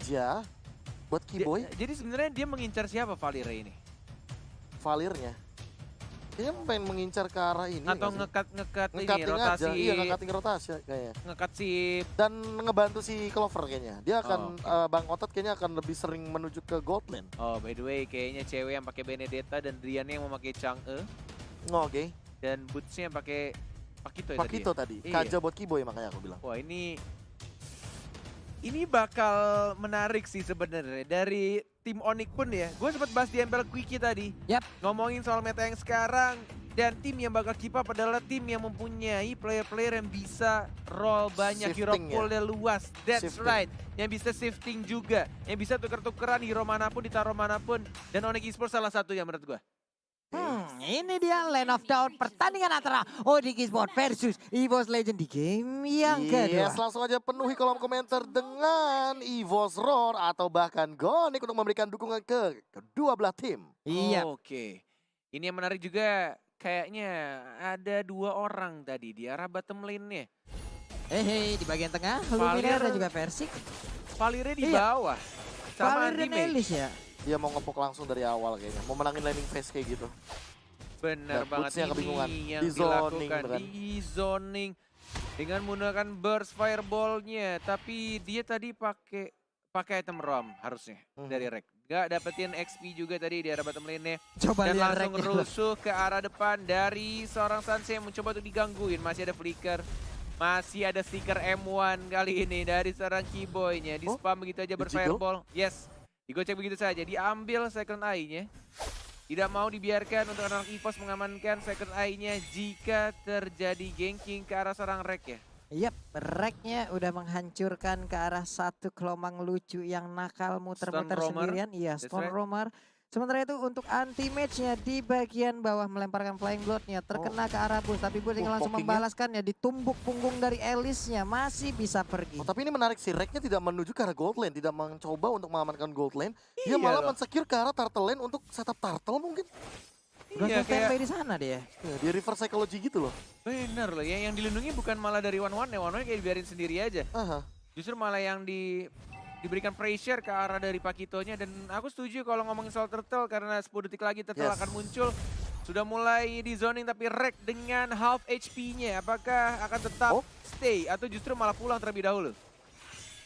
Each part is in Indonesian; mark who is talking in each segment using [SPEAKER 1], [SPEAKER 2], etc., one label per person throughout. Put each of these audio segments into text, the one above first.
[SPEAKER 1] aja buat Keyboy.
[SPEAKER 2] Jadi sebenarnya dia mengincar siapa Valire ini?
[SPEAKER 1] Valirnya. Dia pengen mengincar ke arah ini.
[SPEAKER 2] Atau ngekat ini
[SPEAKER 1] ngekating
[SPEAKER 2] rotasi.
[SPEAKER 1] aja. Iya, ngekating rotasi kayaknya.
[SPEAKER 2] Ngekat si
[SPEAKER 1] Dan ngebantu si Clover kayaknya. Dia akan Bang Otot kayaknya akan lebih sering menuju ke gold lane.
[SPEAKER 2] Oh, by the way, kayaknya cewek yang pakai Benedetta dan Driannya yang memakai Chang'e
[SPEAKER 1] Oke.
[SPEAKER 2] dan bootsnya yang pakai Pakito ya
[SPEAKER 1] Pakito
[SPEAKER 2] tadi.
[SPEAKER 1] tadi.
[SPEAKER 2] Iya.
[SPEAKER 1] Kaja buat Keyboy makanya aku bilang.
[SPEAKER 2] Wah, ini bakal menarik sih sebenarnya dari tim Onyx pun ya. Gue sempat bahas di MPL Quickie tadi.
[SPEAKER 3] Yap.
[SPEAKER 2] Ngomongin soal meta yang sekarang dan tim yang bakal keep up adalah tim yang mempunyai player-player yang bisa roll banyak, hero
[SPEAKER 1] Shifting ya.
[SPEAKER 2] poolnya luas. That's
[SPEAKER 1] Shifting.
[SPEAKER 2] right. Yang bisa shifting juga, yang bisa tuker-tukeran hero manapun, ditaruh manapun. Dan Onyx Esports salah satunya menurut gue.
[SPEAKER 3] Ini dia Land of Dawn, pertandingan antara Onyx Esports versus EVOS Legend di game yang kedua.
[SPEAKER 1] Yes, langsung aja penuhi kolom komentar dengan EVOS Roar atau bahkan Gonic untuk memberikan dukungan ke kedua belah tim.
[SPEAKER 3] Iya.
[SPEAKER 2] Oke. Ini yang menarik juga, kayaknya ada 2 orang tadi di arah bottom lane-nya.
[SPEAKER 3] Di bagian tengah, Luminaire dan juga Versik.
[SPEAKER 2] Valire di
[SPEAKER 3] Iya.
[SPEAKER 2] bawah. Sama
[SPEAKER 3] Valir dan
[SPEAKER 2] Anti-Mage.
[SPEAKER 3] Elis ya.
[SPEAKER 1] Dia mau ngepok langsung dari awal kayaknya. Mau menangin laning phase kayak gitu.
[SPEAKER 2] Benar
[SPEAKER 1] Dan
[SPEAKER 2] banget,
[SPEAKER 1] Bootsnya kebingungan.
[SPEAKER 2] ini yang
[SPEAKER 1] Di zoning,
[SPEAKER 2] dilakukan.
[SPEAKER 1] beneran.
[SPEAKER 2] Di zoning. Dengan menggunakan burst fireball-nya. Tapi dia tadi pakai item ROM harusnya dari Rek. Gak dapetin XP juga tadi di arah bottom lane-nya.
[SPEAKER 3] Coba
[SPEAKER 2] Dan
[SPEAKER 3] lihat
[SPEAKER 2] langsung
[SPEAKER 3] Reknya.
[SPEAKER 2] rusuh ke arah depan dari seorang Sanse yang mencoba untuk digangguin. Masih ada flicker. Masih ada stiker M1 kali ini dari seorang Keyboy-nya. Di spam begitu aja burst
[SPEAKER 1] Dijiggle?
[SPEAKER 2] fireball. Yes. Digocek begitu saja. Diambil second eye-nya. Tidak mau dibiarkan untuk anak EVOS mengamankan second eye-nya jika terjadi ganking ke arah seorang Rek ya.
[SPEAKER 3] Yap, Reknya udah menghancurkan ke arah satu kelomang lucu yang nakal muter-muter
[SPEAKER 2] Stone Roamer.
[SPEAKER 3] sendirian. Iya,
[SPEAKER 2] That's
[SPEAKER 3] Stone
[SPEAKER 2] right.
[SPEAKER 3] Roamer. Sementara itu untuk anti-match-nya di bagian bawah melemparkan Flying Blood-nya terkena ke arah Bus. Tapi Bus yang langsung
[SPEAKER 1] pokingnya.
[SPEAKER 3] membalaskannya, ditumbuk punggung dari Elis-nya. Masih bisa pergi.
[SPEAKER 1] Oh, tapi ini menarik sih, Reknya tidak menuju ke arah gold lane, tidak mencoba untuk mengamankan gold lane. Dia
[SPEAKER 2] Iya
[SPEAKER 1] malah
[SPEAKER 2] loh.
[SPEAKER 1] men-secure ke arah turtle lane untuk setup turtle mungkin.
[SPEAKER 3] Udah
[SPEAKER 2] Iya,
[SPEAKER 3] standby di sana dia.
[SPEAKER 1] Ya, dia reverse psychology gitu loh.
[SPEAKER 2] Bener loh, yang dilindungi bukan malah dari one-one ya, one-one kayak dibiarin sendiri aja.
[SPEAKER 1] Aha.
[SPEAKER 2] Justru malah yang diberikan pressure ke arah dari Pakitonya. Dan aku setuju kalau ngomongin soal Turtle karena 10 detik lagi Turtle
[SPEAKER 1] Yes.
[SPEAKER 2] akan muncul. Sudah mulai di zoning tapi Rek dengan half HP-nya. Apakah akan tetap stay atau justru malah pulang terlebih dahulu?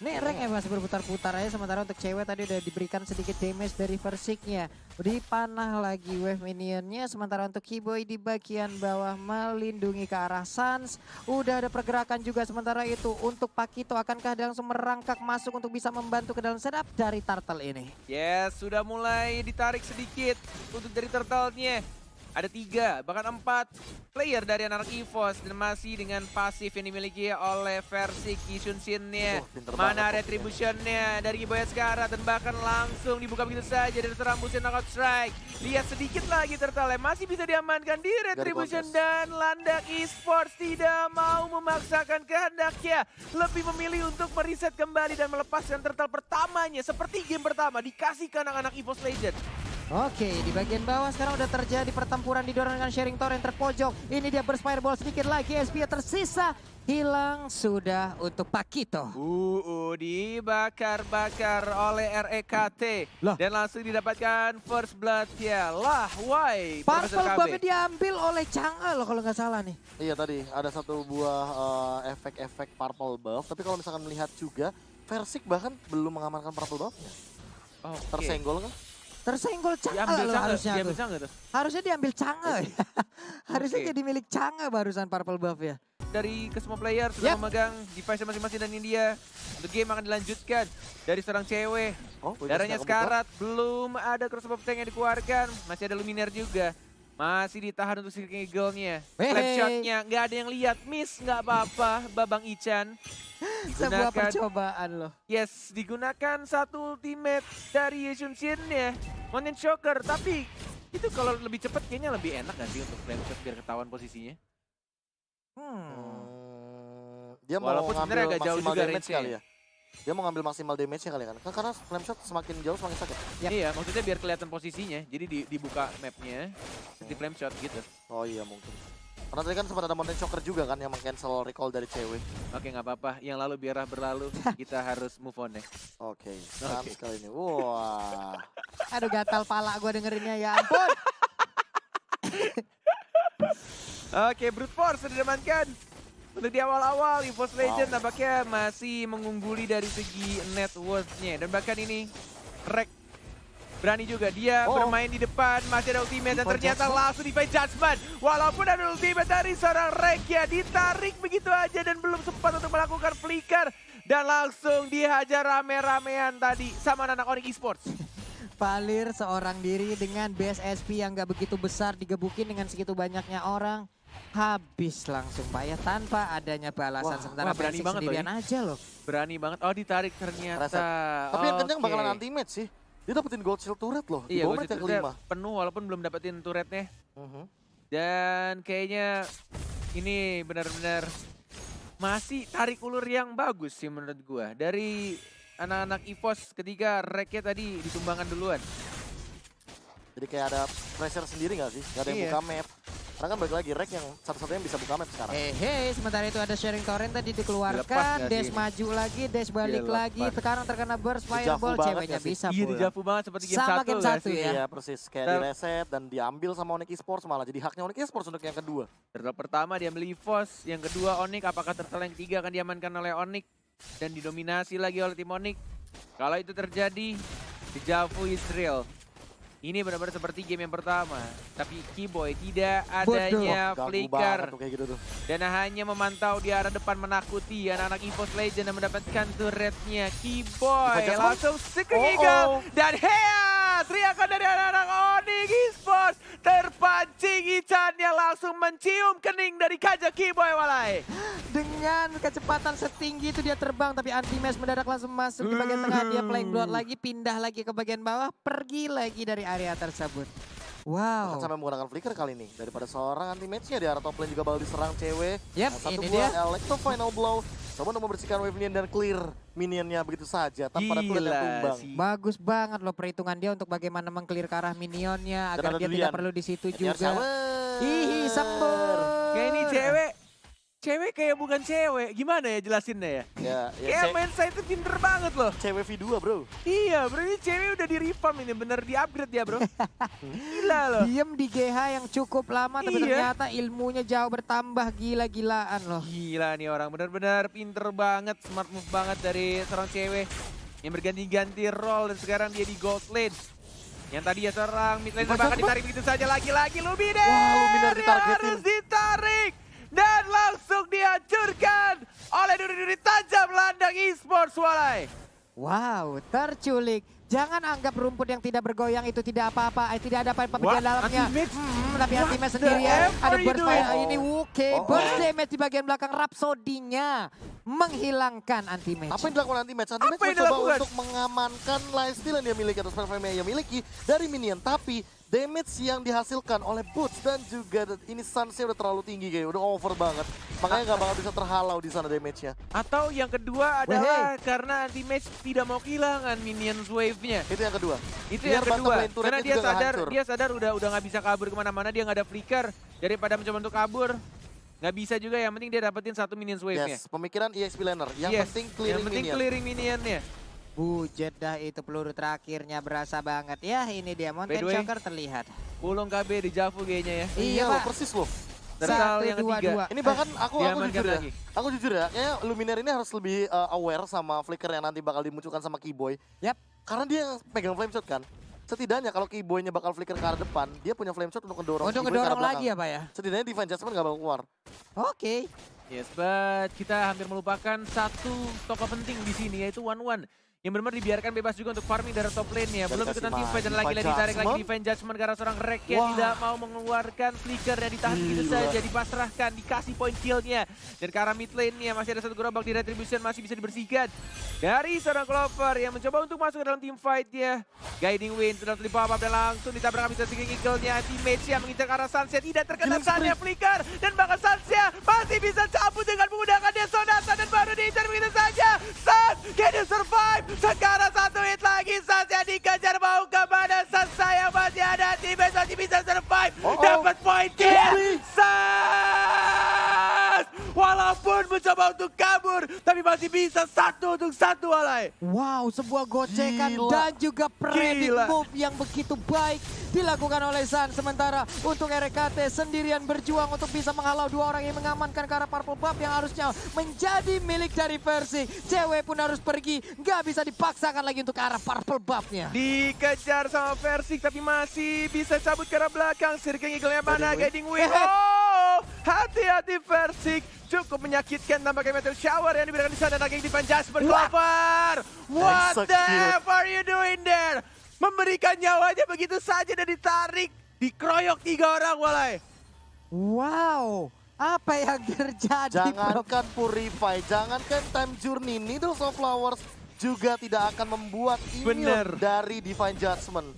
[SPEAKER 3] Nih Rek masih berputar-putar aja, sementara untuk cewek tadi udah diberikan sedikit damage dari Versiknya. Dipanah lagi wave minionnya, sementara untuk Keyboy di bagian bawah melindungi ke arah Sans. Udah ada pergerakan juga sementara itu untuk Pakito, akankah dia langsung merangkak masuk untuk bisa membantu ke dalam setup dari Turtle ini?
[SPEAKER 2] Yes, sudah mulai ditarik sedikit untuk dari Turtle-nya. Ada 3, bahkan 4 player dari anak EVOS dan masih dengan pasif yang dimiliki oleh versi Kishun-Shin-nya.
[SPEAKER 1] Pinter
[SPEAKER 2] Mana
[SPEAKER 1] banget
[SPEAKER 2] retribution-nya dari Kiboya sekarang dan bahkan langsung dibuka begitu saja dari terambusnya knockout strike. Lihat sedikit lagi Turtle masih bisa diamankan di retribution
[SPEAKER 1] kontes.
[SPEAKER 2] dan Landak Esports tidak mau memaksakan kehendaknya. Lebih memilih untuk meriset kembali dan melepaskan Turtle pertamanya seperti game pertama dikasih ke anak-anak EVOS Legend.
[SPEAKER 3] Oke, di bagian bawah sekarang udah terjadi pertempuran didorong dengan sharing torrent terpojok. Ini dia burst fireball sedikit lagi, SP tersisa. Hilang sudah untuk Pakito.
[SPEAKER 2] Dibakar-bakar oleh REKT.
[SPEAKER 3] Lah.
[SPEAKER 2] Dan langsung didapatkan first blood ya. Lah, why?
[SPEAKER 3] Purple
[SPEAKER 2] Profesor KB.
[SPEAKER 3] Buff diambil oleh Chang'e loh kalau nggak salah nih.
[SPEAKER 1] Iya tadi ada satu buah efek-efek purple buff. Tapi kalau misalkan melihat juga, Versik bahkan belum mengamankan purple buff-nya.
[SPEAKER 2] Oke.
[SPEAKER 1] Tersenggol kan?
[SPEAKER 3] Tersenggol Chang'e
[SPEAKER 2] Diambil
[SPEAKER 3] loh
[SPEAKER 2] Chang'e,
[SPEAKER 3] harusnya
[SPEAKER 2] diambil
[SPEAKER 3] tuh.
[SPEAKER 2] Chang'e tuh.
[SPEAKER 3] Harusnya diambil Chang'e. Harusnya
[SPEAKER 2] Oke.
[SPEAKER 3] jadi milik Chang'e barusan Purple Buff ya.
[SPEAKER 2] Dari ke semua player sudah
[SPEAKER 3] Yap.
[SPEAKER 2] memegang device masing-masing dan ini dia. Untuk game akan dilanjutkan dari seorang cewek.
[SPEAKER 1] Oh,
[SPEAKER 2] Darahnya
[SPEAKER 1] Witness nggak
[SPEAKER 2] sekarat, belum ada crossbow tank yang dikeluarkan. Masih ada Luminaire juga. Masih ditahan untuk si Eagle-nya. Flap
[SPEAKER 3] Hey.
[SPEAKER 2] shot-nya nggak ada yang lihat. Miss nggak apa-apa, Babang Ichan.
[SPEAKER 3] Sebuah
[SPEAKER 2] Digunakan,
[SPEAKER 3] percobaan loh.
[SPEAKER 2] yes, digunakan satu ultimate dari Yeshun-Shin-nya. Mountain Shocker, tapi itu kalau lebih cepat kayaknya lebih enak gak sih untuk flame shot biar ketahuan posisinya?
[SPEAKER 1] Dia mau
[SPEAKER 2] Walaupun sebenarnya
[SPEAKER 1] ngambil
[SPEAKER 2] agak jauh
[SPEAKER 1] maksimal
[SPEAKER 2] juga
[SPEAKER 1] damage
[SPEAKER 2] range-nya
[SPEAKER 1] kali ya. Dia mau ngambil maksimal damage-nya kali kan. Karena flame shot semakin jauh semakin sakit.
[SPEAKER 3] Yap.
[SPEAKER 2] Iya, maksudnya biar kelihatan posisinya. Jadi dibuka mapnya, di flame shot gitu.
[SPEAKER 1] Oh iya mungkin. Karena tadi kan sempat ada Mountain Shocker juga kan yang meng-cancel recall dari cewek.
[SPEAKER 2] Oke, nggak apa-apa. Yang lalu biarlah berlalu. Kita harus move on ya.
[SPEAKER 1] Oke, Sans kali ini. Wah.
[SPEAKER 3] Aduh gatal pala gue dengerinnya ya ampun.
[SPEAKER 2] Oke, Brute Force sudah diamankan. Untuk di awal-awal, EVOS Legend nampaknya masih mengungguli dari segi net worth-nya. Dan bahkan ini, Rek berani juga. Dia bermain di depan, masih ada ultimate. Dan ternyata langsung Divine Judgment. Walaupun ada ultimate dari seorang Rek ya, ditarik begitu aja dan belum sempat untuk melakukan flicker. Dan langsung dihajar rame-ramean tadi sama anak Onyx Esports.
[SPEAKER 3] Valir seorang diri dengan base SP yang gak begitu besar digebukin dengan segitu banyaknya orang. Habis langsung Pak ya tanpa adanya balasan. Sementara
[SPEAKER 2] berani
[SPEAKER 3] Persik
[SPEAKER 2] banget
[SPEAKER 3] sendirian aja loh.
[SPEAKER 2] Berani banget. Oh, ditarik ternyata.
[SPEAKER 1] Tapi yang kencang bakalan anti-match sih. Dia dapetin gold shield turret loh.
[SPEAKER 2] Iya,
[SPEAKER 1] Di bawah match yang kelima.
[SPEAKER 2] penuh walaupun belum dapetin turretnya.
[SPEAKER 1] Mhm.
[SPEAKER 2] Dan kayaknya ini benar-benar masih tarik ulur yang bagus sih menurut gua. Dari anak-anak EVOS ketika Reknya tadi ditumbangkan duluan.
[SPEAKER 1] Jadi kayak ada pressure sendiri gak sih? Gak ada yang
[SPEAKER 2] Iya.
[SPEAKER 1] buka map. Karena kan balik lagi Rek yang satu-satunya yang bisa buka map sekarang.
[SPEAKER 3] Sementara itu ada sharing torrent tadi
[SPEAKER 2] Dilepas
[SPEAKER 3] dikeluarkan.
[SPEAKER 2] nggak
[SPEAKER 3] Dash
[SPEAKER 2] sih?
[SPEAKER 3] maju lagi, Dash balik
[SPEAKER 2] Dilepas.
[SPEAKER 3] lagi. Sekarang terkena burst
[SPEAKER 1] Dijavu
[SPEAKER 3] fireball,
[SPEAKER 1] banget
[SPEAKER 3] ceweknya
[SPEAKER 1] nggak sih?
[SPEAKER 3] bisa
[SPEAKER 2] Iya,
[SPEAKER 3] pulang.
[SPEAKER 2] dijavu banget seperti game
[SPEAKER 3] Sama
[SPEAKER 2] satu
[SPEAKER 3] game
[SPEAKER 2] nggak
[SPEAKER 3] satu
[SPEAKER 2] sih?
[SPEAKER 3] ya.
[SPEAKER 1] Iya persis, kayak
[SPEAKER 2] Dan-
[SPEAKER 1] di reset dan diambil sama Onyx Esports malah jadi haknya Onyx Esports untuk yang kedua.
[SPEAKER 2] Turtle pertama diambil EVOS, yang kedua Onyx. Apakah turtle yang ketiga akan diamankan oleh Onyx dan didominasi lagi oleh tim Onyx? Kalau itu terjadi, Dejavu is real. Ini benar-benar seperti game yang pertama, tapi Keyboy tidak adanya
[SPEAKER 1] Ganggu
[SPEAKER 2] flicker
[SPEAKER 1] banget tuh kayak gitu tuh.
[SPEAKER 2] dan hanya memantau di arah depan menakuti anak-anak EVOS Legend dan mendapatkan turretnya. Keyboy
[SPEAKER 1] Dibaca
[SPEAKER 2] langsung Seeking Eagle dan Hea, teriakan dari anak-anak Onyx Esports, terpancing icannya langsung mencium kening dari Kaja Keyboy walai.
[SPEAKER 3] Dengan kecepatan setinggi itu dia terbang, tapi anti-match mendadak langsung masuk di bagian tengah. Dia flying blood lagi, pindah lagi ke bagian bawah, pergi lagi dari area tersebut.
[SPEAKER 1] Bahkan
[SPEAKER 3] Wow.
[SPEAKER 1] sampai menggunakan flicker kali ini. Daripada seorang anti-matchnya di arah top lane juga bakal diserang cewek.
[SPEAKER 3] Yap,
[SPEAKER 1] Nah, satu
[SPEAKER 3] ini
[SPEAKER 1] buah
[SPEAKER 3] dia.
[SPEAKER 1] Electro Final Blow. Coba untuk membersihkan wave minion dan clear minionnya begitu saja. Tanpa ada turret yang tumbang.
[SPEAKER 2] sih.
[SPEAKER 3] Bagus banget loh perhitungan dia untuk bagaimana mengclear ke arah minionnya
[SPEAKER 1] Dan
[SPEAKER 3] agar
[SPEAKER 1] ada
[SPEAKER 3] dia
[SPEAKER 1] Durian.
[SPEAKER 3] tidak perlu di situ
[SPEAKER 1] Ini harus
[SPEAKER 3] juga.
[SPEAKER 1] sabar.
[SPEAKER 3] Hihi, sembur.
[SPEAKER 2] Kayak ini cewek kayak bukan cewek. Gimana ya jelasinnya ya?
[SPEAKER 1] Ya
[SPEAKER 2] Kayak main saya itu pinter banget loh.
[SPEAKER 1] cewek V2 bro.
[SPEAKER 2] Iya bro, ini cewek udah di reform ini, bener di upgrade ya bro. Gila loh.
[SPEAKER 3] Diem di GH yang cukup lama tapi
[SPEAKER 2] Iya.
[SPEAKER 3] ternyata ilmunya jauh bertambah gila-gilaan loh.
[SPEAKER 2] Gila nih orang, bener-bener pinter banget, smart move banget dari seorang cewek yang berganti-ganti role dan sekarang dia di gold lane. Yang tadi ya seorang mid laner bakal ditarik begitu saja lagi-lagi Luminar.
[SPEAKER 1] Wah, Luminar
[SPEAKER 2] Dia
[SPEAKER 1] ditargetin.
[SPEAKER 2] harus ditarik dan langsung dihancurkan oleh duri-duri tajam Ladang Esports walai.
[SPEAKER 3] Wow, terculik. Jangan anggap rumput yang tidak bergoyang itu tidak apa-apa, tidak ada apa-apa bagian
[SPEAKER 2] What?
[SPEAKER 3] dalamnya.
[SPEAKER 2] Anti-match?
[SPEAKER 3] Tapi
[SPEAKER 2] What
[SPEAKER 3] anti-match
[SPEAKER 2] the
[SPEAKER 3] sendirian.
[SPEAKER 2] F
[SPEAKER 3] Ada
[SPEAKER 2] are you
[SPEAKER 3] burst fire
[SPEAKER 2] doing?
[SPEAKER 3] ini oke.
[SPEAKER 1] Oh.
[SPEAKER 3] Burst damage di bagian belakang Rhapsody-nya menghilangkan anti-match.
[SPEAKER 1] Apa yang dilakukan anti-match? Anti-match
[SPEAKER 2] Apa yang
[SPEAKER 1] mencoba
[SPEAKER 2] dilakukan?
[SPEAKER 1] untuk mengamankan lifesteal yang dia miliki atau spell frame yang dia miliki dari minion. Tapi damage yang dihasilkan oleh Boots dan juga ini Sunsnya udah terlalu tinggi kayak udah over banget. Makanya nggak bakal bisa terhalau di sana damage-nya.
[SPEAKER 2] Atau yang kedua adalah karena anti-match tidak mau kehilangan minions wave-nya.
[SPEAKER 1] Itu yang kedua.
[SPEAKER 2] Itu
[SPEAKER 1] Biar
[SPEAKER 2] yang
[SPEAKER 1] bottom
[SPEAKER 2] kedua,
[SPEAKER 1] lane turretnya
[SPEAKER 2] karena dia
[SPEAKER 1] juga nggak
[SPEAKER 2] sadar,
[SPEAKER 1] hancur.
[SPEAKER 2] dia sadar udah nggak bisa kabur kemana-mana, dia nggak ada flicker. Daripada mencoba untuk kabur, nggak bisa juga, yang penting dia dapetin satu minions wave-nya.
[SPEAKER 1] Yes, pemikiran EXP laner. Yang
[SPEAKER 2] Yes,
[SPEAKER 1] penting
[SPEAKER 2] yang
[SPEAKER 1] clearing
[SPEAKER 2] penting
[SPEAKER 1] minion.
[SPEAKER 2] clearing minionnya.
[SPEAKER 3] Bujet dah itu peluru terakhirnya berasa banget. Ya ini dia Mountain
[SPEAKER 2] By the way,
[SPEAKER 3] Shocker terlihat.
[SPEAKER 2] Pulung KB di Javu kayaknya ya.
[SPEAKER 3] Iya,
[SPEAKER 1] loh,
[SPEAKER 3] Pak.
[SPEAKER 1] persis loh.
[SPEAKER 2] Turtle yang ketiga.
[SPEAKER 1] Ini bahkan aku
[SPEAKER 2] Diamankan
[SPEAKER 1] jujur ya.
[SPEAKER 2] lagi.
[SPEAKER 1] Aku jujur ya, kayaknya Luminar ini harus lebih aware sama flicker yang nanti bakal dimunculkan sama Keyboy.
[SPEAKER 3] Yap.
[SPEAKER 1] Karena dia yang pegang flame shot kan. Setidaknya kalau Keyboy-nya bakal flicker ke arah depan, dia punya flame shot untuk ngedorong
[SPEAKER 3] Untuk
[SPEAKER 1] Keyboy ke arah
[SPEAKER 3] ngedorong lagi
[SPEAKER 1] belakang.
[SPEAKER 3] ya Pak ya?
[SPEAKER 1] Setidaknya Divine Judgment gak bakal keluar.
[SPEAKER 3] Oke.
[SPEAKER 2] Yes, but kita hampir melupakan satu tokoh penting di sini, yaitu One. Yang benar-benar dibiarkan bebas juga untuk farming dari top lane-nya. Belum
[SPEAKER 1] Dan
[SPEAKER 2] ikutan
[SPEAKER 1] kasih
[SPEAKER 2] teamfight dan
[SPEAKER 1] main
[SPEAKER 2] lagi-lagi
[SPEAKER 1] Divine
[SPEAKER 2] ditarik lagi
[SPEAKER 1] Judgment.
[SPEAKER 2] Divine Judgment karena seorang Rek yang
[SPEAKER 1] Wah.
[SPEAKER 2] tidak mau mengeluarkan flicker yang ditahan begitu
[SPEAKER 1] Gila.
[SPEAKER 2] saja, dipasrahkan, dikasih point kill-nya. Dan ke arah mid lane-nya masih ada satu gerobak di retribution, masih bisa dibersihkan dari seorang Clover yang mencoba untuk masuk ke dalam team fight-nya. Guiding Wind sudah di pop up dan langsung ditabrak habis Seeking Eagle-nya. Teammates yang mengincar ke arah Sunsnya, tidak terkena
[SPEAKER 1] Killing spree.
[SPEAKER 2] Sunsnya flicker dan bahkan Sunsnya masih bisa disambut dengan menggunakan Desonata dan baru diincar begitu saja. Sun, can you survive? Sekarang 1 hit lagi, Sun yang dikejar mau kemana? Sun sayang masih ada teammate masih bisa survive. Dapat point kill. Sun! Walaupun mencoba untuk kabur, tapi masih bisa 1 untuk 1 Alay.
[SPEAKER 3] Wow, sebuah gocekan
[SPEAKER 1] Gila.
[SPEAKER 3] dan juga predict
[SPEAKER 2] Gila.
[SPEAKER 3] move yang begitu baik dilakukan oleh Sun. Sementara untuk RKT sendirian berjuang untuk bisa menghalau 2 orang yang mengamankan ke arah Purple Buff yang harusnya menjadi milik dari Versik. Cewek pun harus pergi, nggak bisa dipaksakan lagi untuk ke arah Purple Buff-nya.
[SPEAKER 2] Dikejar sama Versik tapi masih bisa cabut ke arah belakang. Circling Eagle-nya mana?
[SPEAKER 1] Guiding
[SPEAKER 2] Guiding Wind. Oh, hati-hati Versik. Cukup menyakitkan tampaknya Meteor Shower yang diberikan di sana. Naging Divine Jasper Clover. What the
[SPEAKER 1] Execute.
[SPEAKER 2] F are you doing there? Memberikan nyawanya begitu saja dan ditarik. Dikeroyok 3 orang Walai.
[SPEAKER 3] Wow, apa yang terjadi, Bro?
[SPEAKER 1] Jangankan Purify, jangankan Time Journey, Needles of Flowers juga tidak akan membuat immune
[SPEAKER 2] Bener.
[SPEAKER 1] dari Divine Judgment.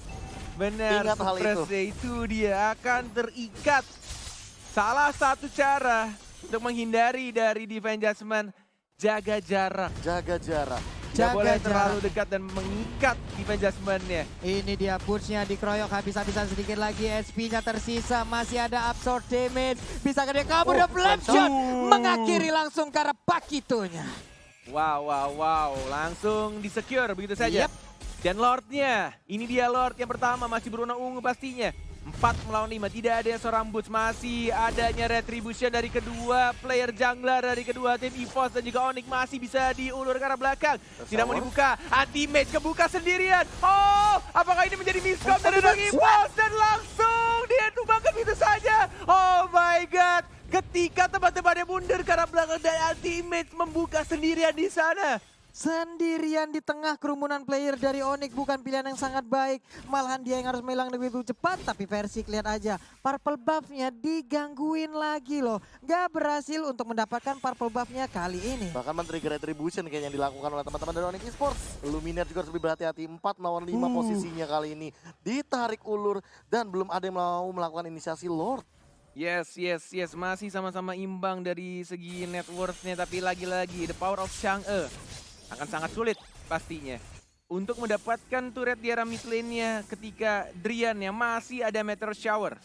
[SPEAKER 2] Benar,
[SPEAKER 1] Ingat hal itu.
[SPEAKER 2] itu dia akan terikat. Salah satu cara untuk menghindari dari Divine Judgment, jaga jarak.
[SPEAKER 1] Jaga jarak.
[SPEAKER 2] Tidak
[SPEAKER 3] Jaga
[SPEAKER 2] boleh
[SPEAKER 3] jarak.
[SPEAKER 2] terlalu dekat dan mengikat Divine Judgment-nya.
[SPEAKER 3] Ini dia push-nya dikeroyok habis-habisan sedikit lagi. SP-nya tersisa, masih ada absorb damage. Bisa dia kabur dan flame shot mengakhiri langsung ke arah Pakitonya.
[SPEAKER 2] Wow. Langsung di-secure begitu saja.
[SPEAKER 3] Yep.
[SPEAKER 2] Dan Lord-nya, ini dia Lord yang pertama, masih berwarna ungu pastinya. 4 melawan 5, tidak ada seorang Boots. Masih adanya retribution dari kedua player jungler dari kedua tim EVOS dan juga Onyx masih bisa diulur ke arah belakang. Tidak mau dibuka, anti-mage kebuka sendirian. Oh, apakah ini menjadi miscom dari orang EVOS? Dan langsung dia tumbangkan begitu saja. Oh my god, ketika teman-temannya mundur ke arah belakang dan anti-mage membuka sendirian di sana.
[SPEAKER 3] Sendirian di tengah kerumunan player dari Onyx bukan pilihan yang sangat baik. Malahan dia yang harus menghilang lebih cepat. Tapi Versik lihat aja, purple buff-nya digangguin lagi loh. Gak berhasil untuk mendapatkan purple buff-nya kali ini.
[SPEAKER 1] Bahkan men-trigger retribution kayaknya yang dilakukan oleh teman-teman dari Onyx Esports. Luminar juga harus lebih berhati-hati, 4 lawan 5 posisinya kali ini. Ditarik ulur dan belum ada yang mau melakukan inisiasi Lord.
[SPEAKER 2] Yes. Masih sama-sama imbang dari segi net worth-nya. Tapi lagi-lagi, the power of Chang'e akan sangat sulit pastinya untuk mendapatkan turret di arah mid lane-nya ketika Drian yang masih ada Meteor Shower.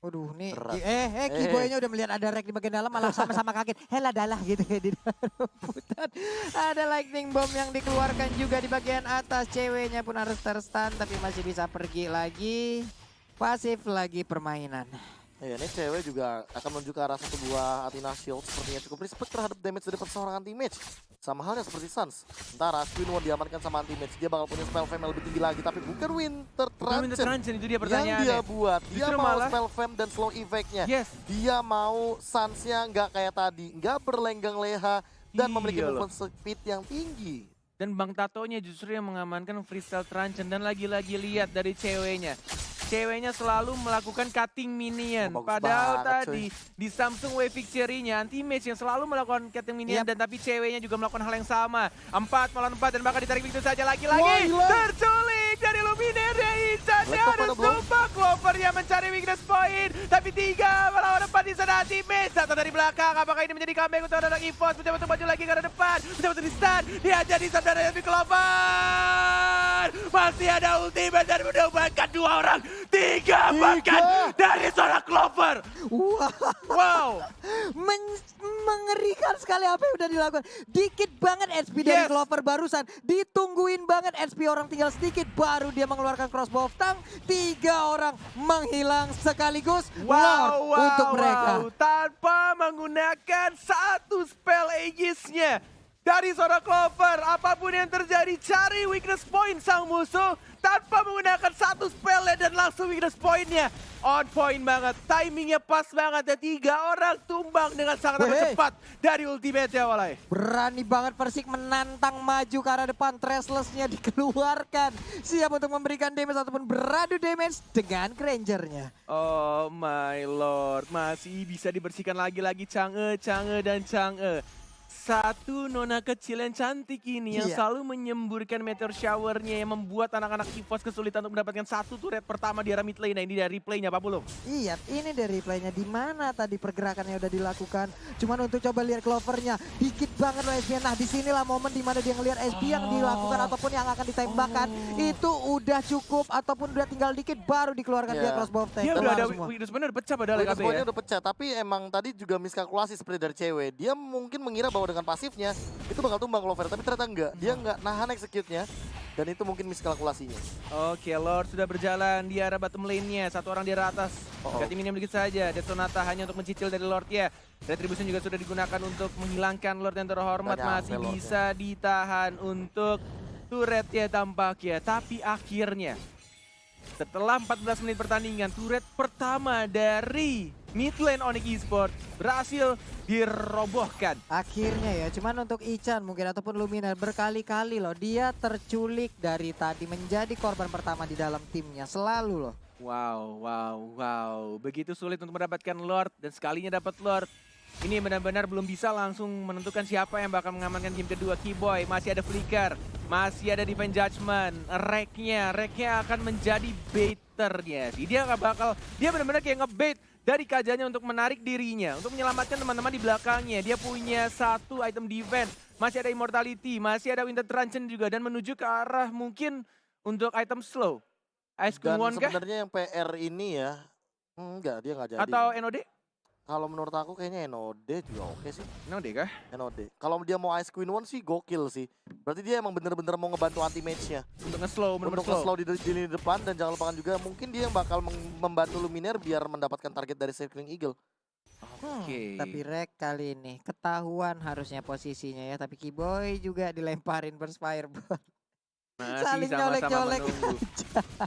[SPEAKER 3] Waduh, nih
[SPEAKER 1] Berat.
[SPEAKER 3] Kiboynya udah melihat ada rek di bagian dalam malah sama-sama kaget. Hela dalah gitu ya di dalam rebutan. Ada lightning bomb yang dikeluarkan juga di bagian atas. Ceweknya pun harus terstun tapi masih bisa pergi lagi. Pasif lagi permainan.
[SPEAKER 1] Ya, ini cewek juga akan menuju ke arah satu buah Athena Shield. Sepertinya cukup respect terhadap damage dari seorang anti-mage. Sama halnya seperti Suns. Sementara Squidward diamankan sama anti-mage. Dia bakal punya spell fam yang lebih tinggi lagi. Tapi bukan Winter Truncheon
[SPEAKER 2] itu dia
[SPEAKER 1] yang
[SPEAKER 2] pertanyaannya.
[SPEAKER 1] dia buat. Dia
[SPEAKER 2] Justru
[SPEAKER 1] mau
[SPEAKER 2] malah-
[SPEAKER 1] spell fam dan slow effect-nya.
[SPEAKER 2] Yes.
[SPEAKER 1] Dia mau Suns-nya nggak kayak tadi. Nggak berlenggang leha. Dan memiliki
[SPEAKER 2] Iya loh.
[SPEAKER 1] movement speed yang tinggi.
[SPEAKER 2] Dan Bang Tatonya justru yang mengamankan freestyle Truncheon. Dan lagi-lagi lihat dari ceweknya. Ceweknya selalu melakukan cutting minion.
[SPEAKER 1] Oh, bagus
[SPEAKER 2] Padahal
[SPEAKER 1] banget,
[SPEAKER 2] tadi di Samsung Wave Victory-nya anti-mage yang selalu melakukan cutting minion.
[SPEAKER 3] Yep.
[SPEAKER 2] Dan tapi ceweknya juga melakukan hal yang sama. 4 melawan 4 dan bakal ditarik begitu saja
[SPEAKER 1] Wah,
[SPEAKER 2] lagi-lagi.
[SPEAKER 1] gila.
[SPEAKER 2] Terculik dari Luminaire Insan. Dia
[SPEAKER 1] Laptop
[SPEAKER 2] harus
[SPEAKER 1] mana belum?
[SPEAKER 2] tumbang. Clover yang mencari weakness point. Tapi 3 melawan 4 di sana anti-mage. Satu dari belakang. Apakah ini menjadi comeback untuk anak EVOS? Mencoba untuk maju lagi ke arah depan. Mencoba untuk di-stun. Dia jadi saudara yang di Clover. Masih ada ultimate dan menambahkan 2 orang. 3 bahkan dari seorang Clover.
[SPEAKER 3] Wah,
[SPEAKER 2] Wow.
[SPEAKER 3] mengerikan sekali apa yang udah dilakukan. Dikit banget SP dari
[SPEAKER 2] Yes.
[SPEAKER 3] Clover barusan. Ditungguin banget SP orang tinggal sedikit. Baru dia mengeluarkan crossbow of tongue. 3 orang menghilang sekaligus.
[SPEAKER 2] Wow,
[SPEAKER 3] Lord untuk mereka.
[SPEAKER 2] Tanpa menggunakan satu spell Aegis-nya. Dari seorang Clover, apapun yang terjadi, cari weakness point sang musuh. Tanpa menggunakan satu spell dan langsung weakness point-nya. On point banget, timingnya pas banget. Dan 3 orang tumbang dengan sangat
[SPEAKER 3] Weh.
[SPEAKER 2] cepat dari ultimate-nya Walai.
[SPEAKER 3] Berani banget Persik menantang maju ke arah depan. Trestless-nya dikeluarkan. Siap untuk memberikan damage ataupun beradu damage dengan Granger-nya.
[SPEAKER 2] Oh my lord, masih bisa dibersihkan lagi-lagi Chang'e dan Chang'e. Satu nona kecil yang cantik ini yang
[SPEAKER 3] Iya.
[SPEAKER 2] selalu menyemburkan meteor shower-nya yang membuat anak-anak EVOS kesulitan untuk mendapatkan satu turret pertama di area mid lane. Nah, ini dari replaynya Pak Pulung.
[SPEAKER 3] Iya, ini dari replaynya di mana tadi pergerakannya udah dilakukan. Cuman untuk coba lihat Clovernya, dikit banget loh SB. Nah, disinilah momen dimana dia ngelihat SB yang dilakukan ataupun yang akan ditembakkan. Itu udah cukup ataupun udah tinggal dikit baru dikeluarkan
[SPEAKER 1] Iya.
[SPEAKER 3] dia crossbow tank.
[SPEAKER 2] Dia udah ada
[SPEAKER 3] semua.
[SPEAKER 2] Widow's Banner pecah padahal
[SPEAKER 1] Weakness
[SPEAKER 2] KB
[SPEAKER 1] point-nya
[SPEAKER 2] ya.
[SPEAKER 1] udah pecah, tapi emang tadi juga miskalkulasi seperti dari cewek. Dia mungkin mengira bahwa dengan pasifnya itu bakal tumbang Clover, tapi ternyata enggak. Dia enggak nahan execute-nya, dan itu mungkin miskalkulasinya.
[SPEAKER 2] Oke, Lord sudah berjalan di arah bottom lane-nya. Satu orang di arah atas.
[SPEAKER 1] Oh.
[SPEAKER 2] Ganti minion sedikit saja. Death Sonata hanya untuk mencicil dari Lord ya. Retribution juga sudah digunakan untuk menghilangkan Lord yang terhormat.
[SPEAKER 1] Nggak nyampe
[SPEAKER 2] Masih
[SPEAKER 1] Lord-nya.
[SPEAKER 2] bisa ditahan untuk turret ya tampaknya. Tapi akhirnya setelah 14 menit pertandingan, turret pertama dari mid lane Onyx Esports berhasil dirobohkan.
[SPEAKER 3] Akhirnya ya, cuman untuk Ichan mungkin ataupun Luminar berkali-kali loh. Dia terculik dari tadi menjadi korban pertama di dalam timnya. Selalu loh.
[SPEAKER 2] Wow, wow, wow. Begitu sulit untuk mendapatkan Lord dan sekalinya dapat Lord. Ini benar-benar belum bisa langsung menentukan siapa yang bakal mengamankan game kedua. Keyboy masih ada Flicker, masih ada Divine Judgment. Reknya akan menjadi baiternya. Dia nggak bakal, dia benar-benar kayak ngebait dari kajanya untuk menarik dirinya, untuk menyelamatkan teman-teman di belakangnya. Dia punya satu item defense, masih ada Immortality, masih ada Winter Truncheon juga, dan menuju ke arah mungkin untuk item slow. Ice Queen
[SPEAKER 1] Dan
[SPEAKER 2] One kah?
[SPEAKER 1] sebenarnya yang PR ini ya, enggak, dia nggak jadi.
[SPEAKER 2] Atau NOD?
[SPEAKER 1] Kalau menurut aku kayaknya NOD juga oke sih.
[SPEAKER 2] NOD kah?
[SPEAKER 1] NOD. Kalau dia mau Ice Queen One sih gokil sih. Berarti dia emang bener-bener mau ngebantu anti match-nya.
[SPEAKER 2] Untuk nge-slow, bener-bener
[SPEAKER 1] Untuk
[SPEAKER 2] slow.
[SPEAKER 1] slow di lini depan, dan jangan lupakan juga mungkin dia yang bakal membantu Luminaire biar mendapatkan target dari Circling Eagle.
[SPEAKER 2] Oke.
[SPEAKER 3] Tapi Rek kali ini ketahuan harusnya posisinya ya. Tapi Keyboy juga dilemparin burst fireball.
[SPEAKER 2] Masih
[SPEAKER 3] Saling
[SPEAKER 2] sama-sama
[SPEAKER 3] nyolek-nyolek
[SPEAKER 2] menunggu.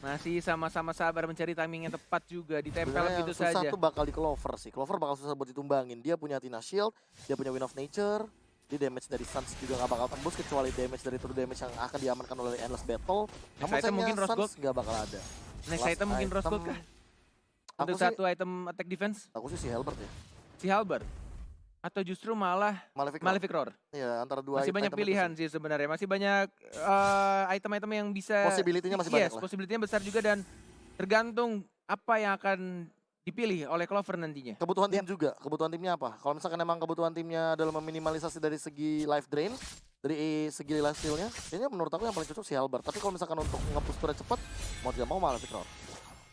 [SPEAKER 2] Masih sama-sama sabar mencari timing yang tepat juga. Ditempel
[SPEAKER 1] Sebenarnya
[SPEAKER 2] gitu
[SPEAKER 1] yang susah
[SPEAKER 2] saja.
[SPEAKER 1] tuh bakal di Clover sih. Clover bakal susah buat ditumbangin. Dia punya Tina Shield, dia punya Wind of Nature. Dia damage dari Suns juga gak bakal tembus kecuali damage dari true damage yang akan diamankan oleh Endless Battle. Namun
[SPEAKER 2] item mungkin Rose Gold.
[SPEAKER 1] Suns gak bakal ada.
[SPEAKER 2] Next
[SPEAKER 1] Last
[SPEAKER 2] item mungkin Rose Gold kah?
[SPEAKER 1] Aku
[SPEAKER 2] Untuk
[SPEAKER 1] sih,
[SPEAKER 2] satu item attack defense.
[SPEAKER 1] aku sih si Halbert ya.
[SPEAKER 2] Si Halberd. Atau justru malah
[SPEAKER 1] Malefic.
[SPEAKER 2] Malefic Roar.
[SPEAKER 1] Iya, antara dua
[SPEAKER 2] Masih banyak
[SPEAKER 1] item itu
[SPEAKER 2] pilihan
[SPEAKER 1] sih.
[SPEAKER 2] sih sebenarnya. Masih banyak item-item yang bisa.
[SPEAKER 1] Possibility-nya masih banyak lah.
[SPEAKER 2] Possibility-nya besar juga dan tergantung apa yang akan dipilih oleh Clover nantinya.
[SPEAKER 1] Kebutuhan tim juga. Kebutuhan timnya apa? Kalau misalkan emang kebutuhan timnya adalah meminimalisasi dari segi life drain, dari segi life steal-nya, kayaknya menurut aku yang paling cocok si Halbert. Tapi kalau misalkan untuk nge-push turret cepat, mau tidak mau Malefic Roar.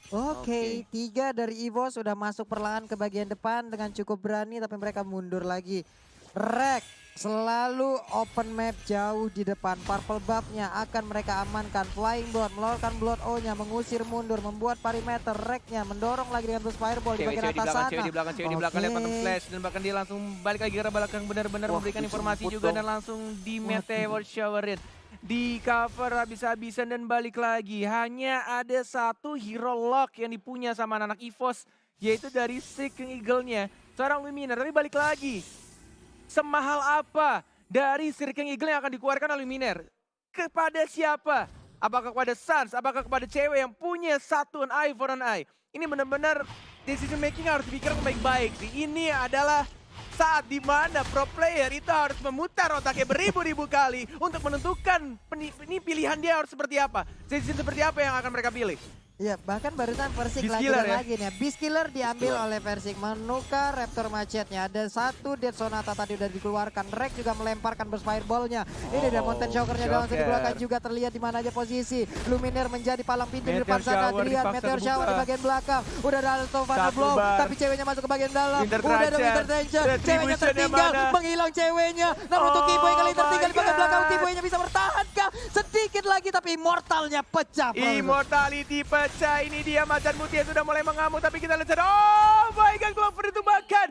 [SPEAKER 3] Oke, 3 dari Evo sudah masuk perlahan ke bagian depan dengan cukup berani tapi mereka mundur lagi. Rek selalu open map jauh di depan. Purple buff-nya akan mereka amankan. Flying Blood mengeluarkan Blood O-nya, mengusir mundur, membuat perimeter. Reknya mendorong lagi dengan Burst Fireball di
[SPEAKER 2] Cewek
[SPEAKER 3] bagian
[SPEAKER 2] di
[SPEAKER 3] atas
[SPEAKER 2] belakang,
[SPEAKER 3] sana.
[SPEAKER 2] cewek di belakang, cewek di belakang, lihat Phantom Flash. Dan bahkan dia langsung balik lagi ke belakang, benar-benar
[SPEAKER 1] Wah,
[SPEAKER 2] memberikan
[SPEAKER 1] dijemput
[SPEAKER 2] informasi juga
[SPEAKER 1] dong.
[SPEAKER 2] dan langsung di meteor showerin. Di cover habis-habisan dan balik lagi. Hanya ada satu hero lock yang dipunya sama anak EVOS, yaitu dari Seeking Eagle-nya. Seorang Luminar, tapi balik lagi. Semahal apa dari Seeking Eagle yang akan dikeluarkan oleh Luminar? Kepada siapa? Apakah kepada Suns? Apakah kepada cewek yang punya satu an eye for an eye? Ini benar-benar decision making harus dipikirkan baik-baik sih. Ini adalah saat dimana pro player itu harus memutar otaknya beribu-ribu kali untuk menentukan ini pilihan dia harus seperti apa. Decision seperti apa yang akan mereka pilih.
[SPEAKER 3] Ya, bahkan barusan Versik
[SPEAKER 2] Beast
[SPEAKER 3] lagi
[SPEAKER 2] Killer
[SPEAKER 3] dan
[SPEAKER 2] ya?
[SPEAKER 3] lagi nih. Beast Killer diambil
[SPEAKER 1] Beast
[SPEAKER 3] oleh Versik, menukar Raptor Macetnya. Ada satu Death Sonata tadi udah dikeluarkan. Rek juga melemparkan Burst Fireball-nya. Ini ada Mountain Shocker-nya langsung
[SPEAKER 2] Shocker.
[SPEAKER 3] dikeluarkan juga, terlihat di mana aja posisi. Luminaire menjadi palang pintu di
[SPEAKER 2] Meteor
[SPEAKER 3] depan sana.
[SPEAKER 2] Shower
[SPEAKER 3] Dilihat
[SPEAKER 2] dipaksa
[SPEAKER 3] Meteor Shower di
[SPEAKER 2] kebuka.
[SPEAKER 3] bagian belakang. Udah ada Alto Final
[SPEAKER 2] Satu
[SPEAKER 3] Blow,
[SPEAKER 2] bar.
[SPEAKER 3] tapi ceweknya masuk ke bagian dalam.
[SPEAKER 2] Winter
[SPEAKER 3] Udah ada
[SPEAKER 2] Truncheon.
[SPEAKER 3] Winter Truncheon. Ceweknya
[SPEAKER 2] Retribution yang
[SPEAKER 3] tertinggal,
[SPEAKER 2] mana?
[SPEAKER 3] menghilang ceweknya. Namun untuk Keyboy kali ini
[SPEAKER 2] Oh
[SPEAKER 3] tertinggal
[SPEAKER 2] my
[SPEAKER 3] di bagian belakang.
[SPEAKER 2] God.
[SPEAKER 3] Keyboynya bisa bertahankah? Sedikit lagi tapi Immortalnya pecah. Frozen.
[SPEAKER 2] Immortality pecah, ini dia macan putih yang sudah mulai mengamuk, tapi kita lihat, oh my god, Clover itu bahkan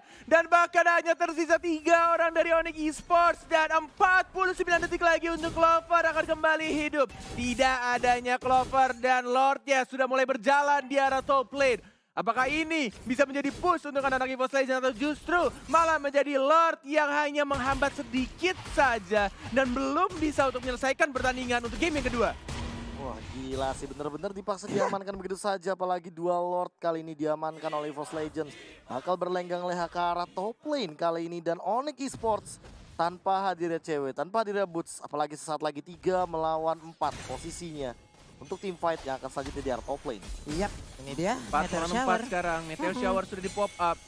[SPEAKER 2] hanya tersisa 3 orang dari Onyx Esports dan 49 detik lagi untuk Clover akan kembali hidup. Tidak adanya Clover dan Lordnya sudah mulai berjalan di arah top lane. Apakah ini bisa menjadi push untuk anak-anak EVOS Legends atau justru malah menjadi Lord yang hanya menghambat sedikit saja dan belum bisa untuk menyelesaikan pertandingan untuk game yang kedua?
[SPEAKER 1] Wah gila sih, bener-bener dipaksa diamankan begitu saja. Apalagi dua Lord kali ini diamankan oleh EVOS Legends. Bakal berlenggang leha ke arah top lane kali ini. Dan Onyx Esports tanpa hadirnya cewek, tanpa hadirnya Boots, apalagi sesaat lagi 3 melawan 4 posisinya untuk tim fight yang akan selanjutnya di top lane.
[SPEAKER 3] Yap, ini dia
[SPEAKER 2] 4
[SPEAKER 3] Meteor
[SPEAKER 2] lawan
[SPEAKER 3] Shower.
[SPEAKER 2] 4 sekarang. Meteor Shower sudah di pop up.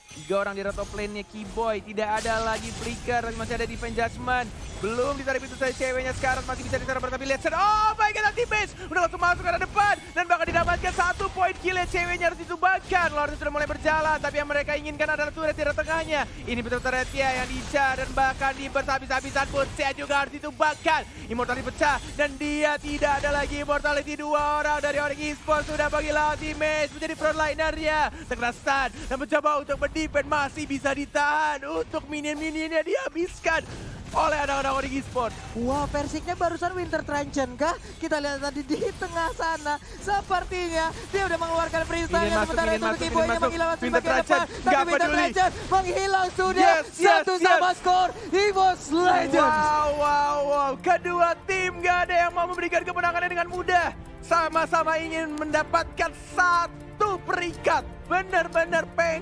[SPEAKER 2] 3 orang di top lane-nya Keyboy. Tidak ada lagi Flicker, masih ada Defense Judgment. Belum ditarik pintu saya ceweknya sekarang. Masih bisa ditarik tapi lihat. Oh my god, anti-base. Udah langsung masuk ke arah depan. Dan bakal didapatkan 1 poin kill. Ceweknya harus ditumbangkan. Lord sudah mulai berjalan. Tapi yang mereka inginkan adalah turret di tengahnya. Ini betul turretnya yang diincar. Dan bahkan di habis-habisan pun saya juga harus ditumbangkan. Immortality pecah. Dan dia tidak ada lagi Immortality. 2 orang dari Onyx Esports sudah bagi lawan Dimes menjadi frontlinernya. Terkena stun. Dan mencoba untuk defense masih bisa ditahan untuk minion-minionnya dihabiskan oleh anak-anak Onyx Esports.
[SPEAKER 3] Wah, Versiknya barusan Winter Tranchen kah? Kita lihat tadi di tengah sana. Sepertinya dia udah mengeluarkan freestyle-nya. Sementara itu Keyboy-nya menghilang
[SPEAKER 2] Winter
[SPEAKER 3] bagian depan.
[SPEAKER 2] Tranchen,
[SPEAKER 3] Tapi
[SPEAKER 2] nggak
[SPEAKER 3] Winter
[SPEAKER 2] peduli.
[SPEAKER 3] Tranchen menghilang sudah.
[SPEAKER 2] Yes,
[SPEAKER 3] Sama skor EVOS Legends.
[SPEAKER 2] Wow. Kedua tim gak ada yang mau memberikan kemenangannya dengan mudah. Sama-sama ingin mendapatkan 1 peringkat. Benar-benar pengen.